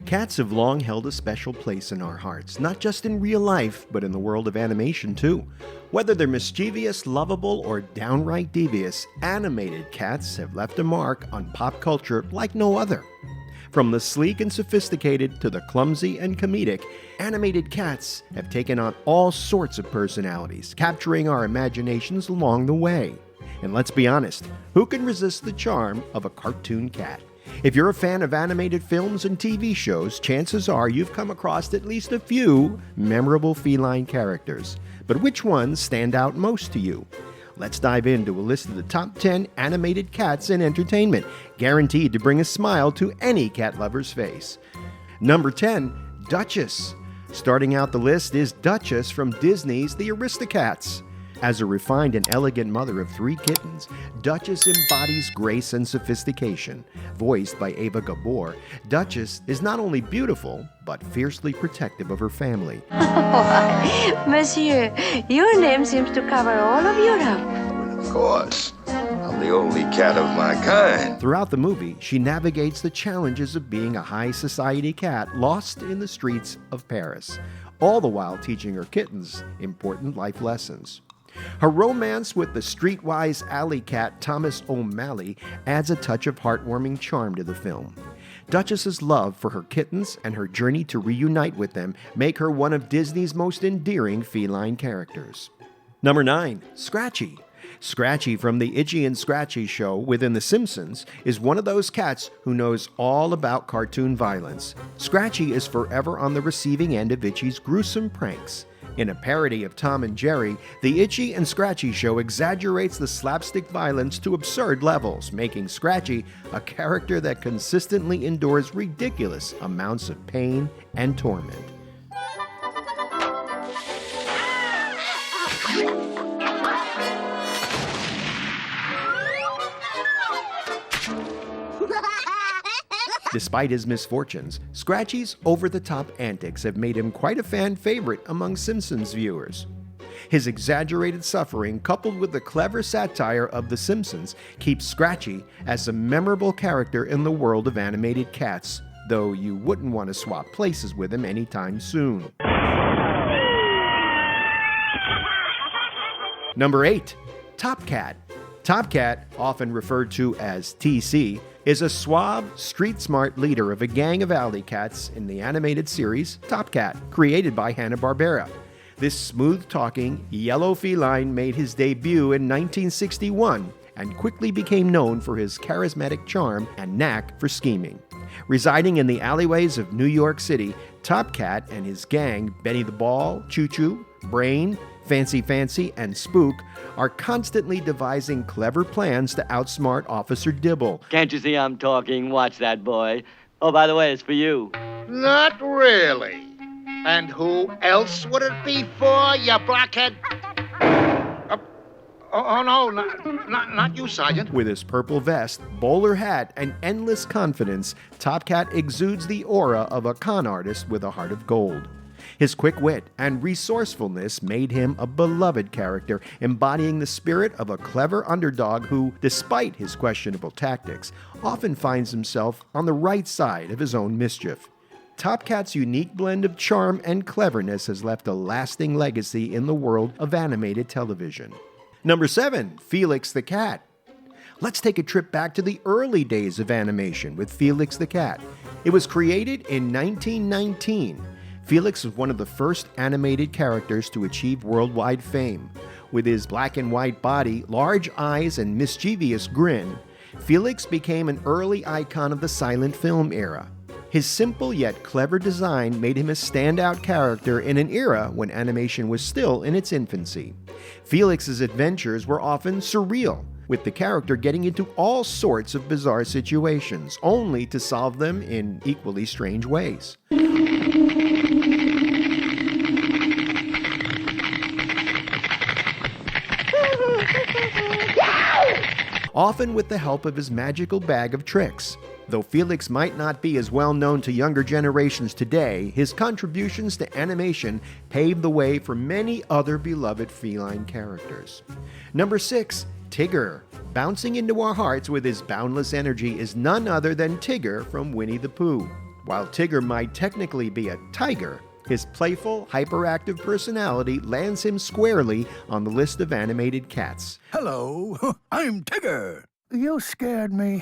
Cats have long held a special place in our hearts, not just in real life, but in the world of animation too. Whether they're mischievous, lovable, or downright devious, animated cats have left a mark on pop culture like no other. From the sleek and sophisticated to the clumsy and comedic, animated cats have taken on all sorts of personalities, capturing our imaginations along the way. And let's be honest, who can resist the charm of a cartoon cat? If you're a fan of animated films and TV shows, chances are you've come across at least a few memorable feline characters. But which ones stand out most to you? Let's dive into a list of the top 10 animated cats in entertainment, guaranteed to bring a smile to any cat lover's face. Number 10, Duchess. Starting out the list is Duchess from Disney's The Aristocats. As a refined and elegant mother of 3 kittens, Duchess embodies grace and sophistication. Voiced by Ava Gabor, Duchess is not only beautiful, but fiercely protective of her family. Why, Monsieur, your name seems to cover all of Europe. Of course. I'm the only cat of my kind. Throughout the movie, she navigates the challenges of being a high society cat lost in the streets of Paris, all the while teaching her kittens important life lessons. Her romance with the streetwise alley cat Thomas O'Malley adds a touch of heartwarming charm to the film. Duchess's love for her kittens and her journey to reunite with them make her one of Disney's most endearing feline characters. Number 9, Scratchy. Scratchy from the Itchy and Scratchy show within The Simpsons is one of those cats who knows all about cartoon violence. Scratchy is forever on the receiving end of Itchy's gruesome pranks. In a parody of Tom and Jerry, the Itchy and Scratchy show exaggerates the slapstick violence to absurd levels, making Scratchy a character that consistently endures ridiculous amounts of pain and torment. Despite his misfortunes, Scratchy's over-the-top antics have made him quite a fan favorite among Simpsons viewers. His exaggerated suffering, coupled with the clever satire of The Simpsons, keeps Scratchy as a memorable character in the world of animated cats, though you wouldn't want to swap places with him anytime soon. Number 8, Tomcat. Tomcat, often referred to as TC, is a suave, street-smart leader of a gang of alley cats in the animated series Tomcat, created by Hanna-Barbera. This smooth-talking, yellow feline made his debut in 1961 and quickly became known for his charismatic charm and knack for scheming. Residing in the alleyways of New York City, Tomcat and his gang, Benny the Ball, Choo Choo, Brain, Fancy, and Spook, are constantly devising clever plans to outsmart Officer Dibble. Can't you see I'm talking? Watch that, boy. Oh, by the way, it's for you. Not really. And who else would it be for, you blockhead? No, not you, Sergeant. With his purple vest, bowler hat, and endless confidence, Tomcat exudes the aura of a con artist with a heart of gold. His quick wit and resourcefulness made him a beloved character, embodying the spirit of a clever underdog who, despite his questionable tactics, often finds himself on the right side of his own mischief. Tomcat's unique blend of charm and cleverness has left a lasting legacy in the world of animated television. Number 7, Felix the Cat. Let's take a trip back to the early days of animation with Felix the Cat. It was created in 1919. Felix was one of the first animated characters to achieve worldwide fame. With his black and white body, large eyes, and mischievous grin, Felix became an early icon of the silent film era. His simple yet clever design made him a standout character in an era when animation was still in its infancy. Felix's adventures were often surreal, with the character getting into all sorts of bizarre situations, only to solve them in equally strange ways. Often with the help of his magical bag of tricks. Though Felix might not be as well known to younger generations today, his contributions to animation paved the way for many other beloved feline characters. Number 6, Tigger. Bouncing into our hearts with his boundless energy is none other than Tigger from Winnie the Pooh. While Tigger might technically be a tiger, his playful, hyperactive personality lands him squarely on the list of animated cats. Hello, I'm Tigger. You scared me.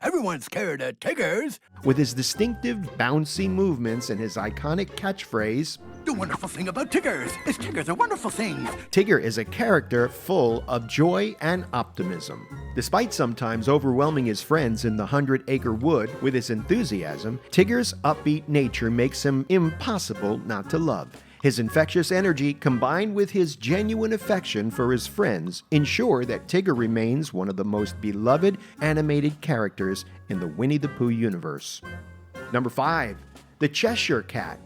Everyone's scared of Tiggers. With his distinctive, bouncy movements and his iconic catchphrase, The wonderful thing about Tiggers is Tiggers are wonderful things. Tigger is a character full of joy and optimism. Despite sometimes overwhelming his friends in the 100-acre wood with his enthusiasm, Tigger's upbeat nature makes him impossible not to love. His infectious energy, combined with his genuine affection for his friends, ensure that Tigger remains one of the most beloved animated characters in the Winnie the Pooh universe. Number 5. The Cheshire Cat.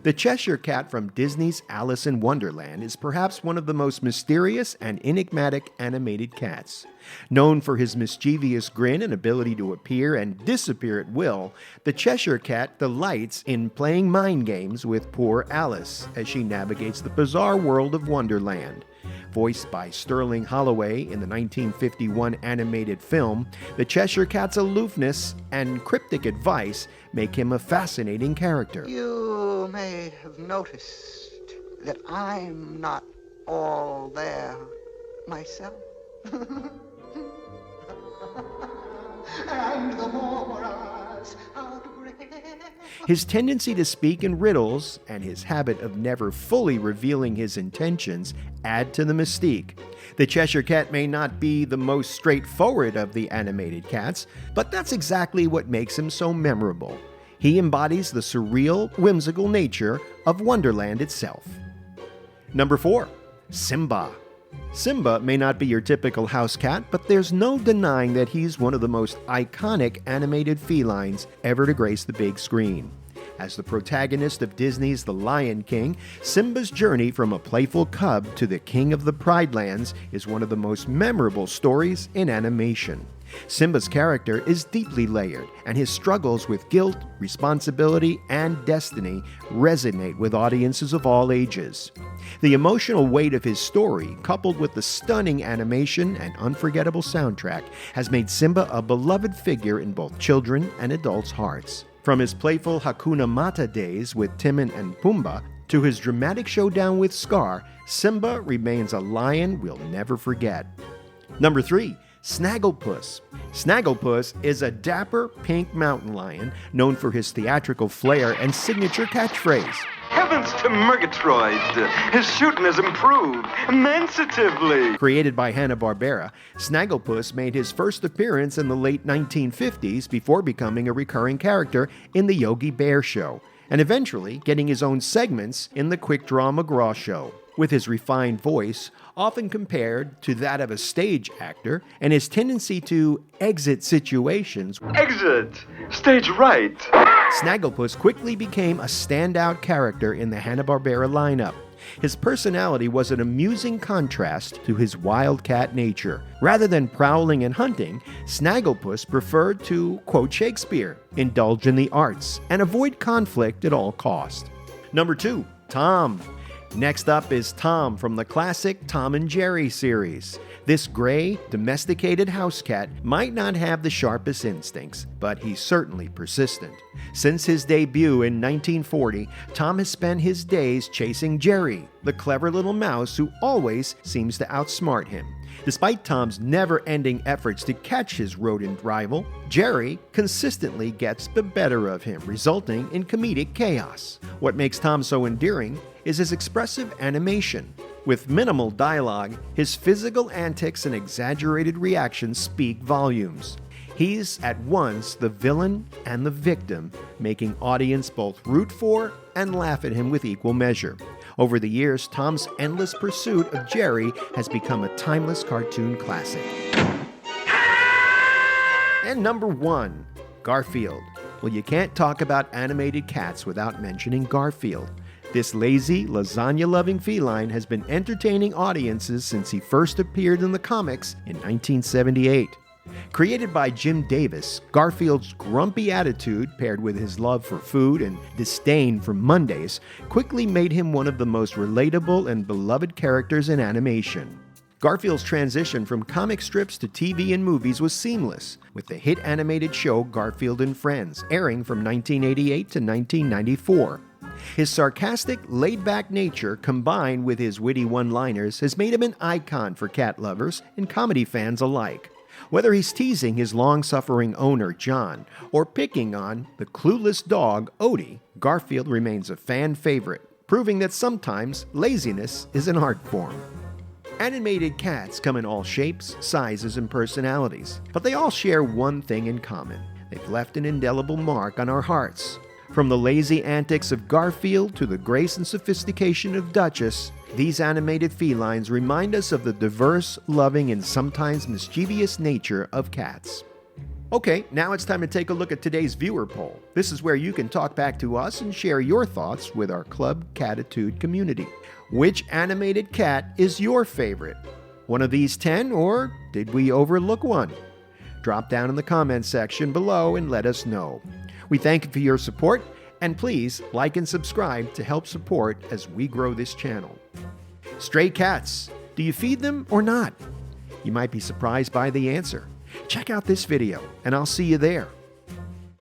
The Cheshire Cat from Disney's Alice in Wonderland is perhaps one of the most mysterious and enigmatic animated cats. Known for his mischievous grin and ability to appear and disappear at will, the Cheshire Cat delights in playing mind games with poor Alice as she navigates the bizarre world of Wonderland. Voiced by Sterling Holloway in the 1951 animated film, the Cheshire Cat's aloofness and cryptic advice make him a fascinating character. You may have noticed that I'm not all there myself. And the more us outbreak. His tendency to speak in riddles and his habit of never fully revealing his intentions add to the mystique. The Cheshire Cat may not be the most straightforward of the animated cats, but that's exactly what makes him so memorable. He embodies the surreal, whimsical nature of Wonderland itself. Number 4. Simba. Simba may not be your typical house cat, but there's no denying that he's one of the most iconic animated felines ever to grace the big screen. As the protagonist of Disney's The Lion King, Simba's journey from a playful cub to the king of the Pride Lands is one of the most memorable stories in animation. Simba's character is deeply layered, and his struggles with guilt, responsibility, and destiny resonate with audiences of all ages. The emotional weight of his story, coupled with the stunning animation and unforgettable soundtrack, has made Simba a beloved figure in both children and adults' hearts. From his playful Hakuna Mata days with Timon and Pumbaa to his dramatic showdown with Scar, Simba remains a lion we'll never forget. Number 3. Snagglepus. Snagglepus is a dapper pink mountain lion known for his theatrical flair and signature catchphrase. Heavens to Murgatroyd! His shooting has improved immensatively! Created by Hanna-Barbera, Snagglepus made his first appearance in the late 1950s before becoming a recurring character in the Yogi Bear Show, and eventually getting his own segments in the Quick Draw McGraw Show. With his refined voice, often compared to that of a stage actor, and his tendency to exit situations, Exit! Stage right! Snagglepus quickly became a standout character in the Hanna-Barbera lineup. His personality was an amusing contrast to his wildcat nature. Rather than prowling and hunting, Snagglepus preferred to quote Shakespeare, indulge in the arts, and avoid conflict at all costs. Number 2. Tom. Next up is Tom from the classic Tom and Jerry series. This gray, domesticated house cat might not have the sharpest instincts, but he's certainly persistent. Since his debut in 1940, Tom has spent his days chasing Jerry, the clever little mouse who always seems to outsmart him. Despite Tom's never-ending efforts to catch his rodent rival, Jerry consistently gets the better of him, resulting in comedic chaos. What makes Tom so endearing is his expressive animation. With minimal dialogue, his physical antics and exaggerated reactions speak volumes. He's at once the villain and the victim, making audience both root for and laugh at him with equal measure. Over the years, Tom's endless pursuit of Jerry has become a timeless cartoon classic. And number 1, Garfield. Well, you can't talk about animated cats without mentioning Garfield. This lazy, lasagna-loving feline has been entertaining audiences since he first appeared in the comics in 1978. Created by Jim Davis, Garfield's grumpy attitude, paired with his love for food and disdain for Mondays, quickly made him one of the most relatable and beloved characters in animation. Garfield's transition from comic strips to TV and movies was seamless, with the hit animated show Garfield and Friends, airing from 1988 to 1994. His sarcastic, laid-back nature, combined with his witty one-liners, has made him an icon for cat lovers and comedy fans alike. Whether he's teasing his long-suffering owner, John, or picking on the clueless dog, Odie, Garfield remains a fan favorite, proving that sometimes laziness is an art form. Animated cats come in all shapes, sizes, and personalities, but they all share one thing in common. They've left an indelible mark on our hearts. From the lazy antics of Garfield to the grace and sophistication of Duchess, these animated felines remind us of the diverse, loving, and sometimes mischievous nature of cats. Okay, now it's time to take a look at today's viewer poll. This is where you can talk back to us and share your thoughts with our Club Catitude community. Which animated cat is your favorite? One of these 10, or did we overlook one? Drop down in the comments section below and let us know. We thank you for your support, and please like and subscribe to help support as we grow this channel. Stray cats, do you feed them or not? You might be surprised by the answer. Check out this video, and I'll see you there.